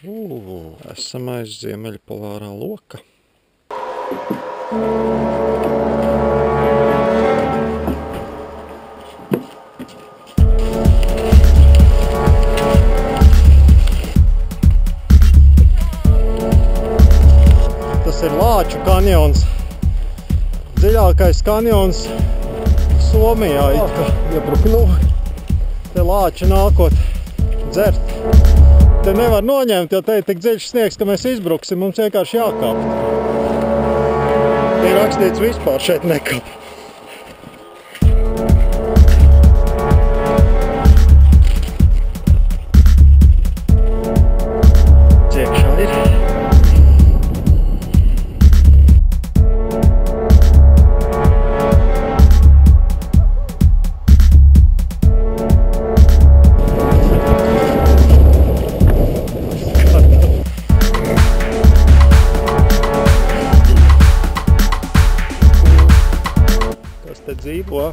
Esam aiz Ziemeļpolārā loka. Tas ir Lāču kanjons. Dziļākais kanjons Somijā. Te Lāči nākot dzert. Te nevar noņemt, jo te ir tik dziļš sniegs, ka mēs izbruksim, mums vienkārši jākāp. Ir rakstīts vispār šeit nekāp. Ciekšā ir. Te dzīvo.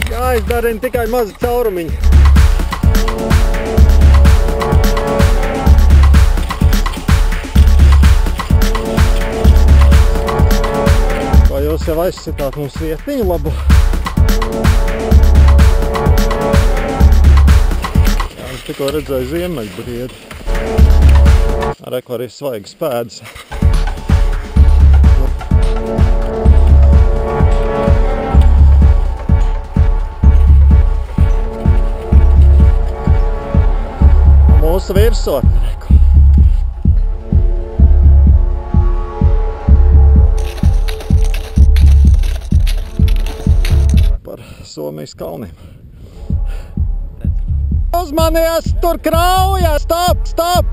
Jāizdarina tikai mazi caurumiņi. Jūs jau aizsitāt mums vietiņu labu. Jā, es tikko redzēju ziemeļbriedi. Reku arī svaigas pēdas. Mūsu virsotne, reku. Somijas kalniem. Uzmanies, tur krauja! Stop, stop!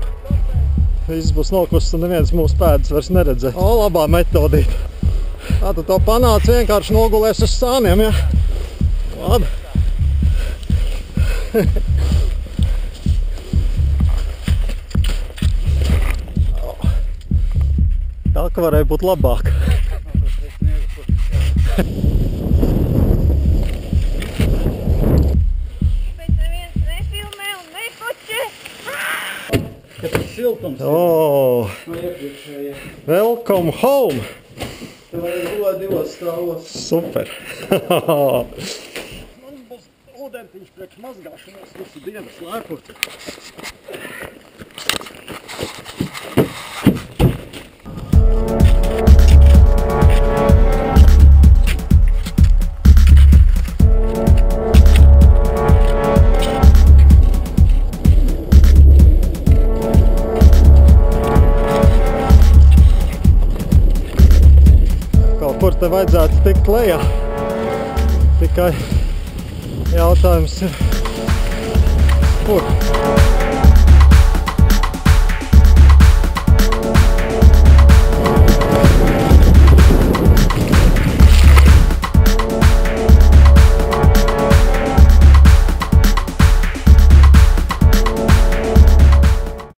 Viss būs nokusts un neviens mūsu pēdas vairs neredzē. O, labā metodīta. Tātad to panāc vienkārši nogulēs uz sāniem, ja? Labi. Tā, ka varēja būt labāk. Oh, welcome home! Tev vajag gulēt divos stāvos. Super! Man būs ūdentiņš priekš mazgāšanās visu dienu slēpot. Kur te vajadzētu tikt lejā. Tikai jautājums ir, kur?